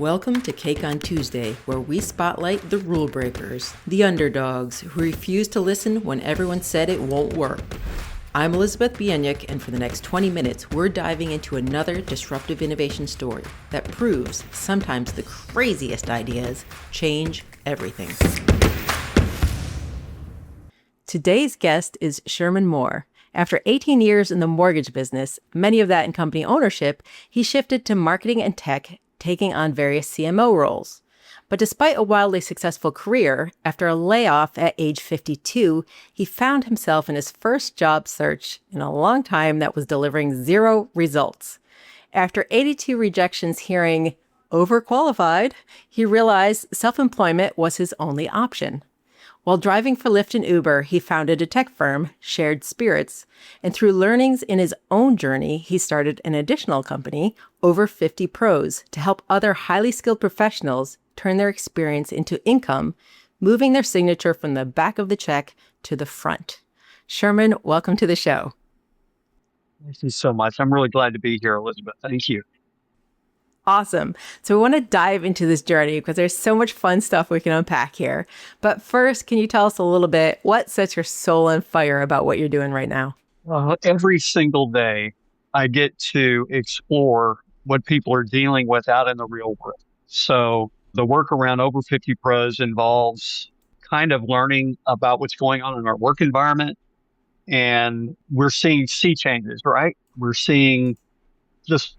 Welcome to Cake on Tuesday, where we spotlight the rule breakers, the underdogs who refuse to listen when everyone said it won't work. I'm Elizabeth Bieniuk, and for the next 20 minutes, we're diving into another disruptive innovation story that proves sometimes the craziest ideas change everything. Today's guest is Sherman Mohr. After 18 years in the mortgage business, many of that in company ownership, he shifted to marketing and tech, taking on various CMO roles. But despite a wildly successful career, after a layoff at age 52, he found himself in his first job search in a long time that was delivering zero results. After 82 rejections hearing overqualified, he realized self-employment was his only option. While driving for Lyft and Uber, he founded a tech firm, Shared Spirits, and through learnings in his own journey, he started an additional company, Over50Pros, to help other highly skilled professionals turn their experience into income, moving their signature from the back of the check to the front. Sherman, welcome to the show. Thank you so much. I'm really glad to be here, Elizabeth. Thank you. Awesome. So we want to dive into this journey because there's so much fun stuff we can unpack here. But first, can you tell us a little bit what sets your soul on fire about what you're doing right now? Every single day, I get to explore what people are dealing with out in the real world. So the work around Over 50 Pros involves kind of learning about what's going on in our work environment. And we're seeing sea changes, right? We're seeing just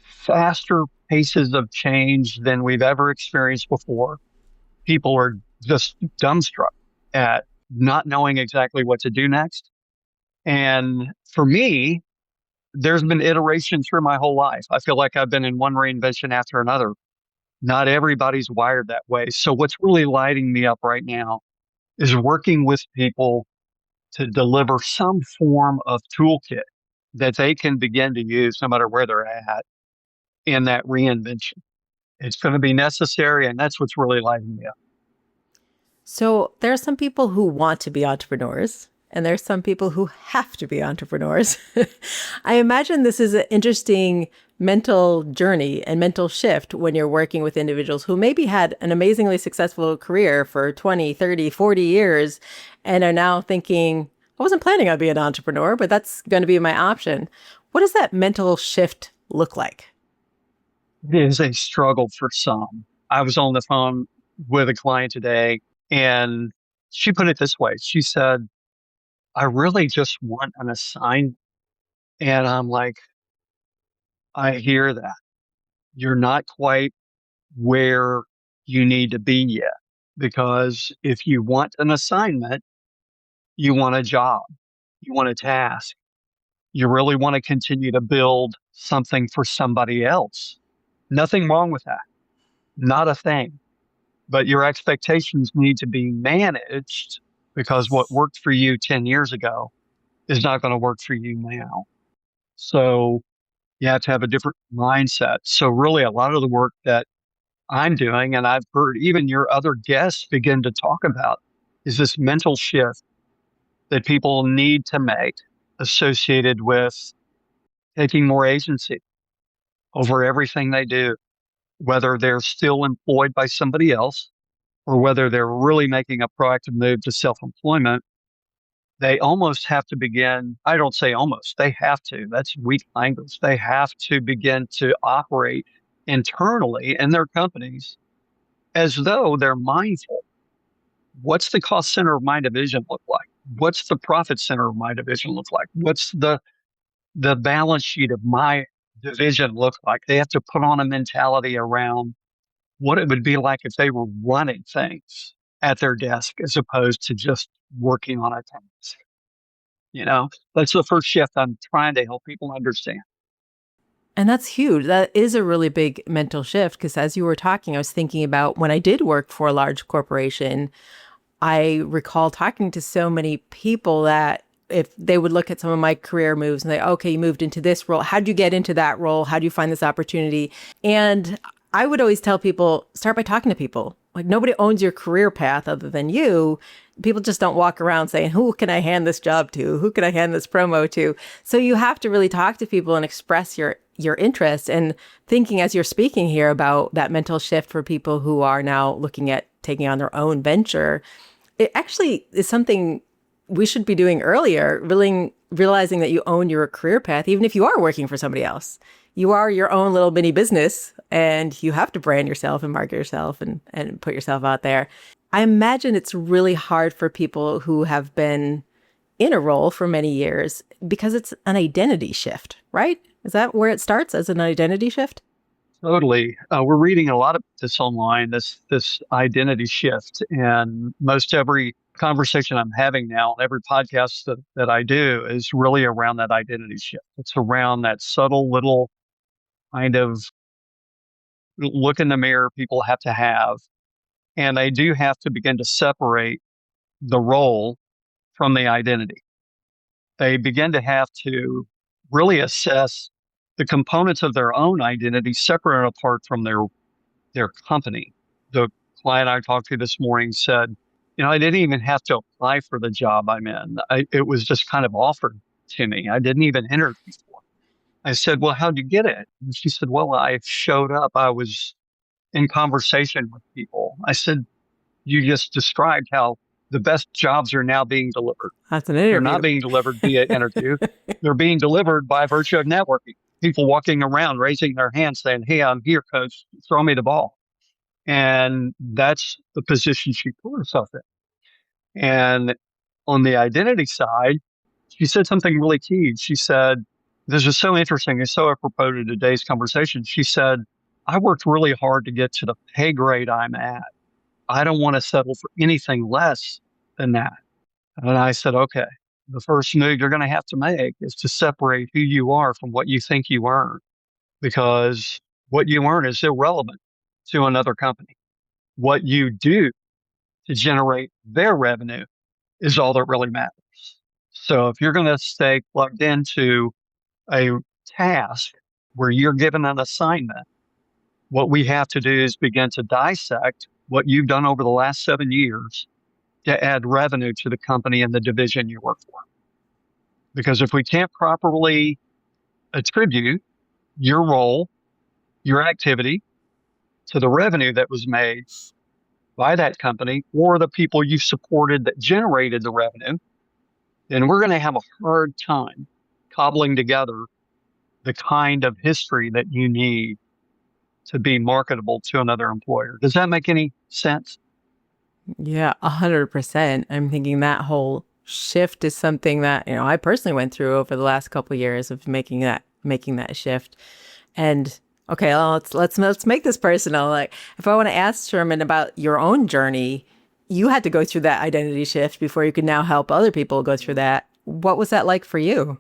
faster paces of change than we've ever experienced before. People are just dumbstruck at not knowing exactly what to do next. And for me, there's been iteration through my whole life. I feel like I've been in one reinvention after another. Not everybody's wired that way. So what's really lighting me up right now is working with people to deliver some form of toolkit that they can begin to use no matter where they're at in that reinvention. It's going to be necessary, and that's what's really lighting me up. So there are some people who want to be entrepreneurs, and there's some people who have to be entrepreneurs. I imagine this is an interesting mental journey and mental shift when you're working with individuals who maybe had an amazingly successful career for 20, 30, 40 years and are now thinking, I wasn't planning on being an entrepreneur, but that's going to be my option. What does that mental shift look like? It is a struggle for some. I was on the phone with a client today, and she put it this way. She said, I really just want an assignment. And I'm like, I hear that. You're not quite where you need to be yet. Because if you want an assignment, you want a job, you want a task, you really want to continue to build something for somebody else. Nothing wrong with that. Not a thing. But your expectations need to be managed because what worked for you 10 years ago is not going to work for you now. So you have to have a different mindset. So really a lot of the work that I'm doing, and I've heard even your other guests begin to talk about, is this mental shift that people need to make associated with taking more agency over everything they do, whether they're still employed by somebody else or whether they're really making a proactive move to self-employment. They almost have to begin, I don't say almost, they have to, that's weak language. They have to begin to operate internally in their companies as though they're mindful. What's the cost center of my division look like? What's the profit center of my division look like? What's the balance sheet of my division look like? They have to put on a mentality around what it would be like if they were running things at their desk as opposed to just working on a task. That's the first shift I'm trying to help people understand. And that's huge. That is a really big mental shift because as you were talking, I was thinking about when I did work for a large corporation, I recall talking to so many people that if they would look at some of my career moves and say, okay, you moved into this role. How did you get into that role? How do you find this opportunity? And I would always tell people, start by talking to people. Like nobody owns your career path other than you. People just don't walk around saying, who can I hand this job to? Who can I hand this promo to? So you have to really talk to people and express your your interest and thinking as you're speaking here about that mental shift for people who are now looking at taking on their own venture. It actually is something we should be doing earlier, really realizing that you own your career path, even if you are working for somebody else. You are your own little mini business and you have to brand yourself and market yourself and put yourself out there. I imagine it's really hard for people who have been in a role for many years because it's an identity shift, right? Is that where it starts, as an identity shift? Totally. We're reading a lot of this online, this identity shift, and most every conversation I'm having now, every podcast that I do is really around that identity shift. It's around that subtle little kind of look in the mirror people have to have, and they do have to begin to separate the role from the identity. They begin to have to really assess the components of their own identity separate and apart from their company. The client I talked to this morning said, I didn't even have to apply for the job I'm in. It was just kind of offered to me. I didn't even interview for it. I said, well, how'd you get it? And she said, well, I showed up. I was in conversation with people. I said, you just described how the best jobs are now being delivered. That's an They're not interview. being delivered via interview. They're being delivered by virtue of networking. People walking around, raising their hands saying, hey, I'm here, coach, throw me the ball. And that's the position she put herself in. And on the identity side, she said something really key. She said, this is so interesting. It's so apropos to today's conversation. She said, I worked really hard to get to the pay grade I'm at. I don't want to settle for anything less than that. And I said, okay, the first move you're going to have to make is to separate who you are from what you think you earn, because what you earn is irrelevant to another company. What you do to generate their revenue is all that really matters. So if you're going to stay plugged into a task where you're given an assignment, what we have to do is begin to dissect what you've done over the last 7 years to add revenue to the company and the division you work for. Because if we can't properly attribute your role, your activity to the revenue that was made by that company or the people you supported that generated the revenue, then we're going to have a hard time cobbling together the kind of history that you need to be marketable to another employer. Does that make any sense? Yeah, 100%. I'm thinking that whole shift is something that, I personally went through over the last couple of years of making that shift. And okay, well, let's make this personal. Like, if I want to ask Sherman about your own journey, you had to go through that identity shift before you could now help other people go through that. What was that like for you?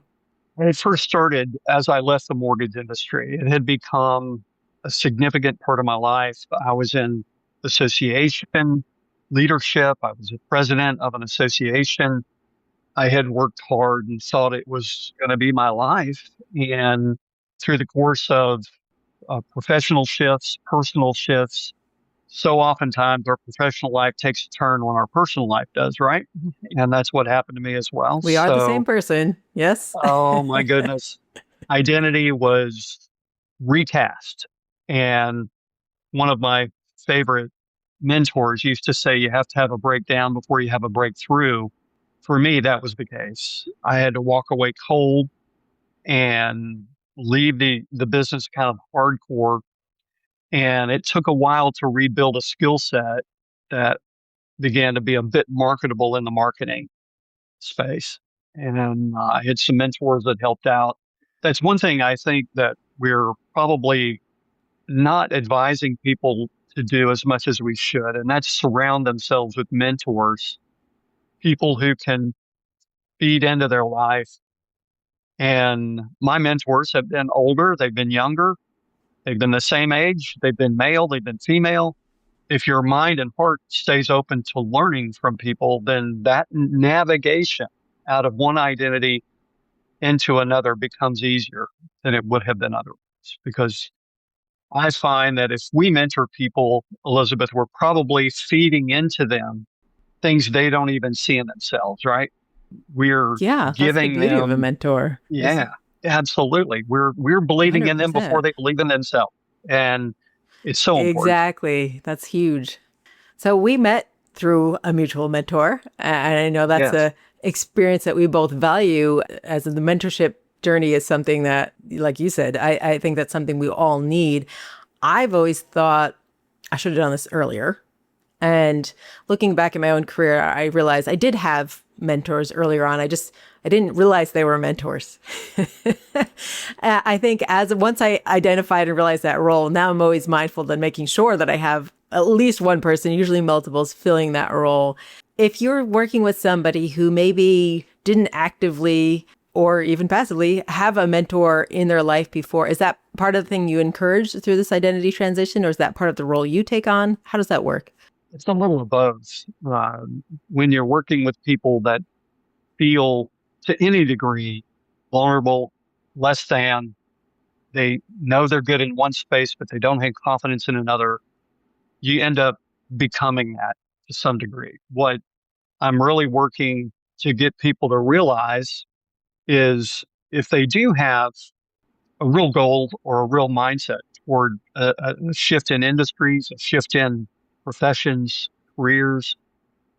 When it first started, as I left the mortgage industry, it had become a significant part of my life. I was in association leadership. I was a president of an association. I had worked hard and thought it was going to be my life. And through the course of professional shifts, personal shifts, so oftentimes our professional life takes a turn when our personal life does, right? And that's what happened to me as well. We are the same So, person. Yes. oh my goodness, identity was recast. And one of my favorite mentors used to say, you have to have a breakdown before you have a breakthrough. For me, that was the case. I had to walk away cold and leave the business kind of hardcore. And it took a while to rebuild a skill set that began to be a bit marketable in the marketing space. And I had some mentors that helped out. That's one thing I think that we're probably not advising people to do as much as we should, and that's surround themselves with mentors, people who can feed into their life. And my mentors have been older, they've been younger, they've been the same age, they've been male, they've been female. If your mind and heart stays open to learning from people, then that navigation out of one identity into another becomes easier than it would have been otherwise. Because I find that if we mentor people, Elizabeth, we're probably feeding into them things they don't even see in themselves, right? We're Yeah, that's the giving beauty of a them, mentor. Is yeah. Absolutely. We're believing in them before 100%. they believe in themselves. And it's so important. Exactly. That's huge. So we met through a mutual mentor, and I know that's Yes. a experience that we both value. As the mentorship journey is something that, like you said, I think that's something we all need. I've always thought I should have done this earlier. And looking back at my own career, I realized I did have mentors earlier on. I didn't realize they were mentors. I think as once I identified and realized that role, now I'm always mindful that making sure that I have at least one person, usually multiples, filling that role. If you're working with somebody who maybe didn't actively or even passively have a mentor in their life before, is that part of the thing you encourage through this identity transition, or is that part of the role you take on? How does that work? It's a little of both. When you're working with people that feel to any degree vulnerable, less than, they know they're good in one space, but they don't have confidence in another, you end up becoming that to some degree. What I'm really working to get people to realize is if they do have a real goal or a real mindset toward a shift in industries, a shift in professions, careers,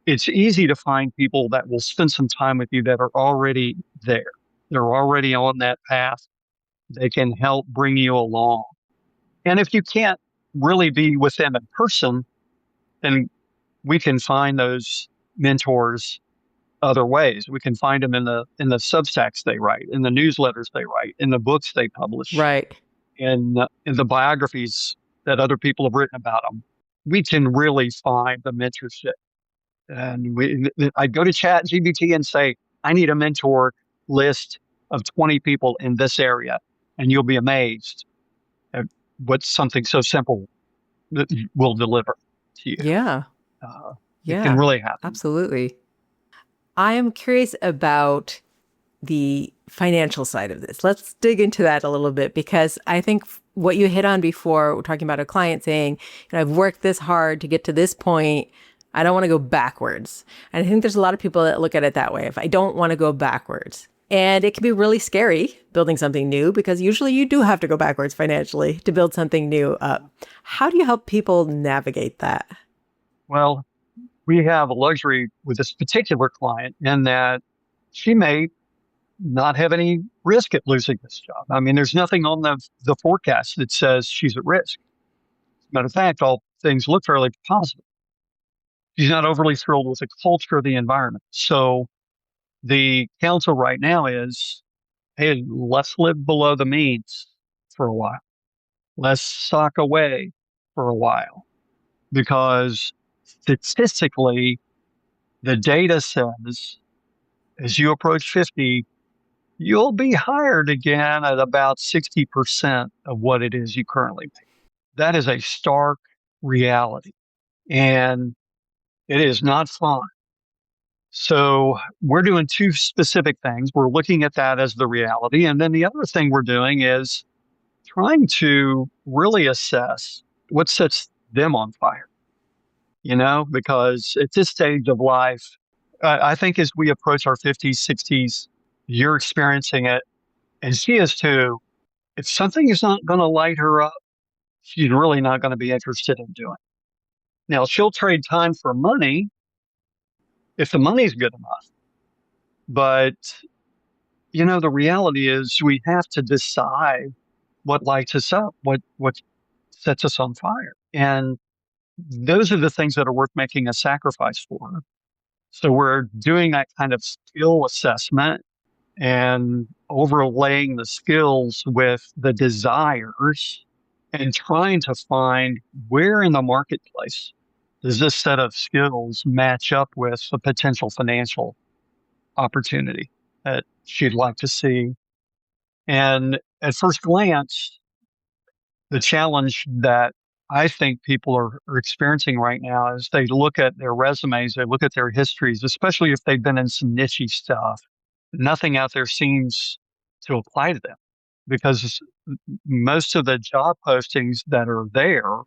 it's easy to find people that will spend some time with you that are already there. They're already on that path. They can help bring you along. And if you can't really be with them in person, then we can find those mentors other ways. We can find them in the Substacks they write, in the newsletters they write, in the books they publish, Right. in the biographies that other people have written about them. We can really find the mentorship. And I'd go to Chat GBT and say, I need a mentor list of 20 people in this area. And you'll be amazed at what something so simple will deliver to you. Yeah. Uh, it can Yeah. really happen. Absolutely. I am curious about the financial side of this. Let's dig into that a little bit because I think what you hit on before, we're talking about a client saying, I've worked this hard to get to this point. I don't want to go backwards. And I think there's a lot of people that look at it that way. If I don't want to go backwards. And it can be really scary building something new because usually you do have to go backwards financially to build something new up. How do you help people navigate that? Well, we have a luxury with this particular client in that she may not have any risk at losing this job. I mean, there's nothing on the forecast that says she's at risk. Matter of fact, all things look fairly positive. She's not overly thrilled with the culture of the environment. So the counsel right now is, hey, let's live below the means for a while. Let's sock away for a while because statistically, the data says as you approach 50, you'll be hired again at about 60% of what it is you currently make. That is a stark reality. And it is not fun. So we're doing two specific things. We're looking at that as the reality. And then the other thing we're doing is trying to really assess what sets them on fire, because at this stage of life, I think as we approach our 50s, 60s, you're experiencing it, and she is too. If something is not going to light her up, she's really not going to be interested in doing it. Now, she'll trade time for money if the money's good enough. But, the reality is we have to decide what lights us up, what sets us on fire. And those are the things that are worth making a sacrifice for. So we're doing that kind of skill assessment and overlaying the skills with the desires and trying to find where in the marketplace does this set of skills match up with a potential financial opportunity that she'd like to see. And at first glance, the challenge that I think people are experiencing right now is they look at their resumes, they look at their histories, especially if they've been in some niche stuff. Nothing out there seems to apply to them because most of the job postings that are there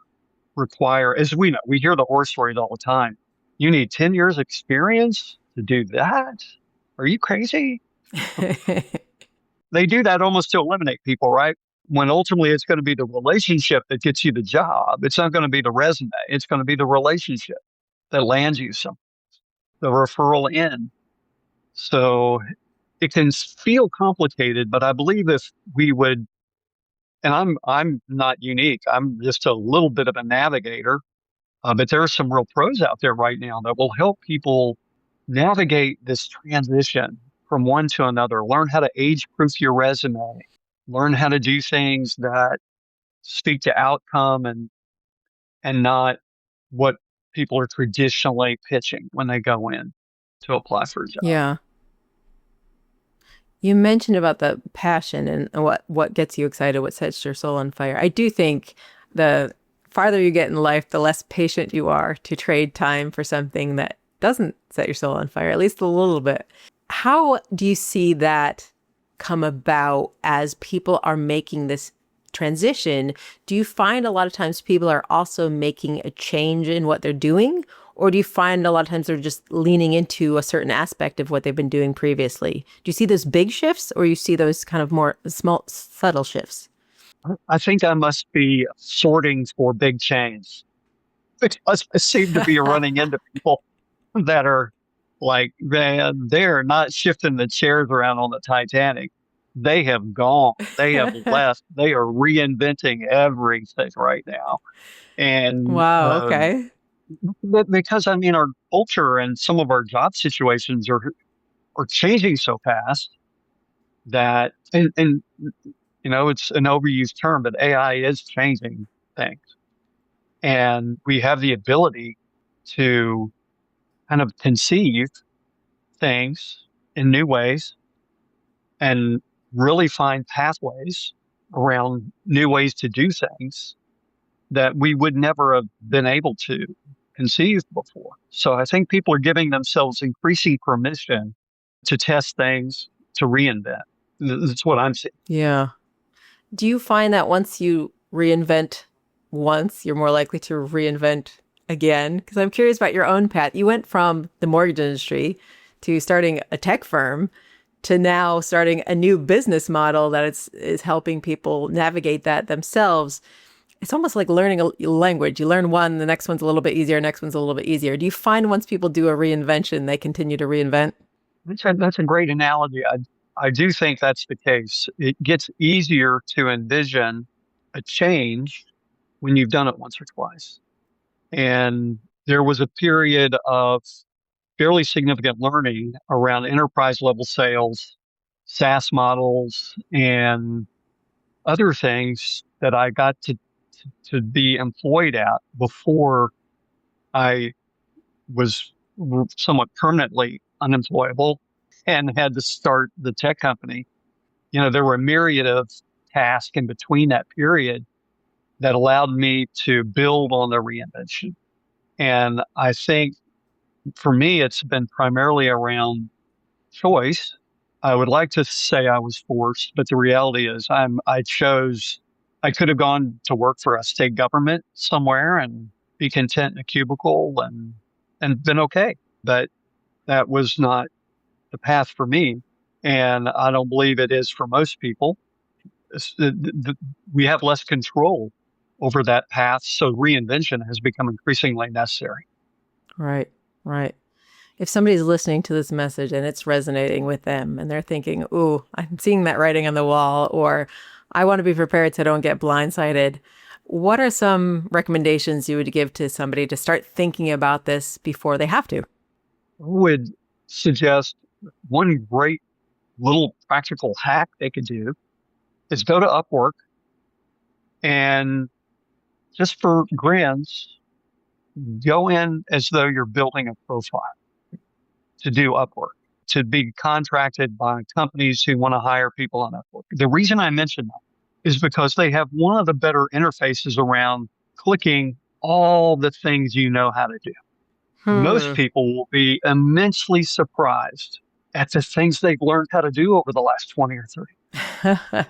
require, as we know, we hear the horror stories all the time. You need 10 years experience to do that? Are you crazy? They do that almost to eliminate people, right? When ultimately it's going to be the relationship that gets you the job. It's not going to be the resume. It's going to be the relationship that lands you some, the referral in. So it can feel complicated, but I believe if we would, and I'm not unique. I'm just a little bit of a navigator. But there are some real pros out there right now that will help people navigate this transition from one to another. Learn how to age proof your resume. Learn how to do things that speak to outcome and not what people are traditionally pitching when they go in to apply for a job. Yeah. You mentioned about the passion and what gets you excited, what sets your soul on fire. I do think the farther you get in life, the less patient you are to trade time for something that doesn't set your soul on fire, at least a little bit. How do you see that come about as people are making this transition? Do you find a lot of times people are also making a change in what they're doing? Or do you find a lot of times they're just leaning into a certain aspect of what they've been doing previously? Do you see those big shifts or you see those kind of more small, subtle shifts? I think I must be sorting for big change because I seem to be running into people that are like, man, they're not shifting the chairs around on the Titanic. They have gone. They have left. They are reinventing everything right now. And Wow, okay. because I mean, our culture and some of our job situations are changing so fast that, and you know, it's an overused term, but AI is changing things, and we have the ability to kind of conceive things in new ways and really find pathways around new ways to do things that we would never have been able to conceive before. So I think people are giving themselves increasing permission to test things, to reinvent. That's what I'm seeing. Yeah. Do you find that once you reinvent once, you're more likely to reinvent again? Because I'm curious about your own path. You went from the mortgage industry to starting a tech firm to now starting a new business model that is helping people navigate that themselves. It's almost like learning a language. You learn one, the next one's a little bit easier, next one's a little bit easier. Do you find once people do a reinvention, they continue to reinvent? That's a great analogy. I do think that's the case. It gets easier to envision a change when you've done it once or twice. And there was a period of fairly significant learning around enterprise level sales, SaaS models, and other things that I got to be employed at before I was somewhat permanently unemployable and had to start the tech company. You know, there were a myriad of tasks in between that period that allowed me to build on the reinvention. And I think for me, it's been primarily around choice. I would like to say I was forced, but the reality is I chose, I could have gone to work for a state government somewhere and be content in a cubicle and been okay. But that was not the path for me. And I don't believe it is for most people. We have less control over that path. So reinvention has become increasingly necessary. Right, right. If somebody's listening to this message and it's resonating with them and they're thinking, ooh, I'm seeing that writing on the wall, or I want to be prepared so I don't get blindsided, what are some recommendations you would give to somebody to start thinking about this before they have to? I would suggest one great little practical hack they could do is go to Upwork and just for grins, go in as though you're building a profile to do Upwork, to be contracted by companies who want to hire people on Upwork. The reason I mention that is because they have one of the better interfaces around clicking all the things you know how to do. Most Hmm. people will be immensely surprised at the things they've learned how to do over the last 20 or 30.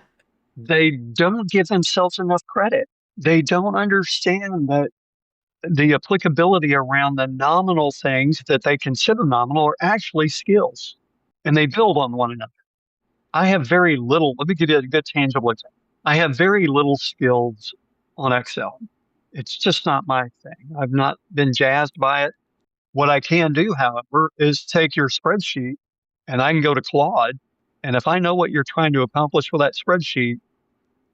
They don't give themselves enough credit. They don't understand that the applicability around the nominal things that they consider nominal are actually skills, and they build on one another. I have very little, let me give you a good tangible example. I have very little skills on Excel. It's just not my thing. I've not been jazzed by it. What I can do, however, is take your spreadsheet and I can go to Claude. And if I know what you're trying to accomplish with that spreadsheet,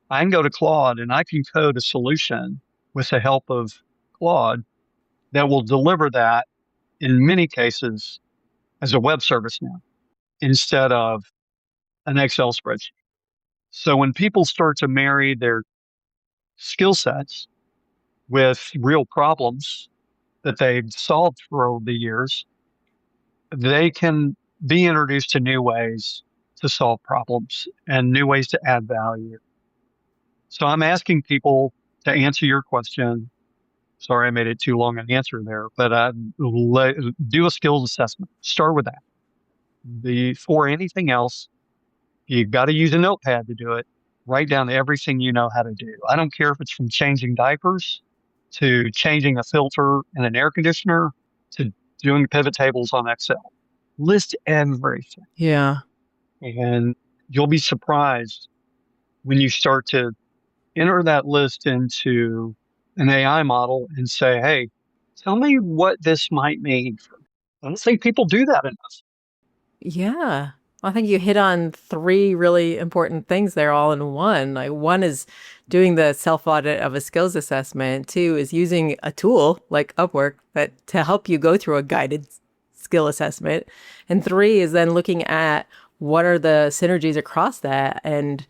I can go to Claude and I can code a solution with the help of Claude that will deliver that in many cases as a web service now instead of an Excel spreadsheet. So when people start to marry their skill sets with real problems that they've solved for over the years, they can be introduced to new ways to solve problems and new ways to add value. So I'm asking people to answer your question. Sorry, I made it too long an answer there, but do a skills assessment. Start with that. Before anything else, you've got to use a notepad to do it. Write down everything you know how to do. I don't care if it's from changing diapers to changing a filter in an air conditioner to doing pivot tables on Excel. List everything. Yeah. And you'll be surprised when you start to enter that list into an AI model and say, hey, tell me what this might mean. I don't think people do that enough. Yeah. I think you hit on three really important things there all in one. Like one is doing the self-audit of a skills assessment. Two is using a tool like Upwork that to help you go through a guided skill assessment. And three is then looking at what are the synergies across that and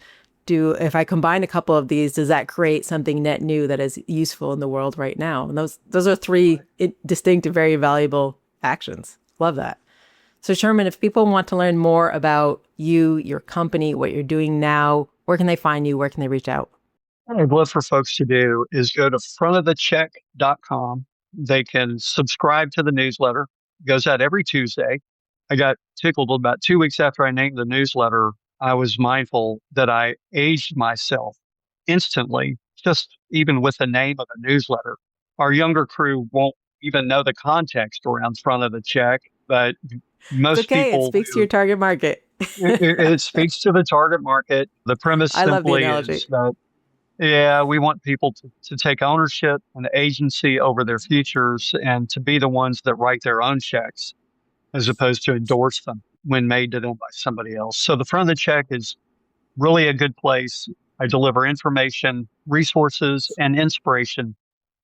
if I combine a couple of these, does that create something net new that is useful in the world right now? And those are three distinct and very valuable actions. Love that. So Sherman, if people want to learn more about you, your company, what you're doing now, where can they find you? Where can they reach out? What I'd love for folks to do is go to frontofthecheck.com. They can subscribe to the newsletter. It goes out every Tuesday. I got tickled about 2 weeks after I named the newsletter. I was mindful that I aged myself instantly, just even with the name of the newsletter. Our younger crew won't even know the context around front of the check, but It's most okay. It people speaks to your target market. it speaks to the target market. The premise I love the simply analogy. is that, yeah, we want people to take ownership and agency over their futures and to be the ones that write their own checks as opposed to endorse them when made to them by somebody else. So the front of the check is really a good place. I deliver information, resources, and inspiration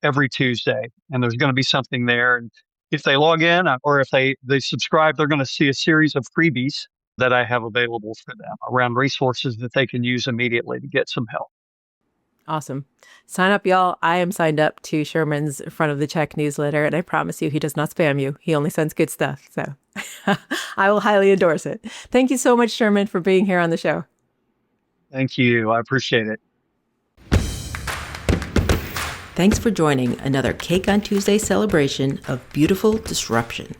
every Tuesday, and there's going to be something there. And if they log in or if they subscribe, they're going to see a series of freebies that I have available for them around resources that they can use immediately to get some help. Awesome. Sign up, y'all. I am signed up to Sherman's Front of the Check newsletter, and I promise you he does not spam you. He only sends good stuff. So I will highly endorse it. Thank you so much, Sherman, for being here on the show. Thank you. I appreciate it. Thanks for joining another Cake on Tuesday celebration of beautiful disruption.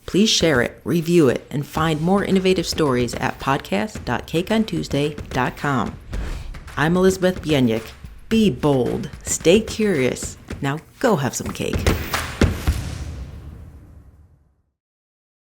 Please share it, review it, and find more innovative stories at podcast.cakeontuesday.com. I'm Elizabeth Bienyik. Be bold, stay curious. Now go have some cake.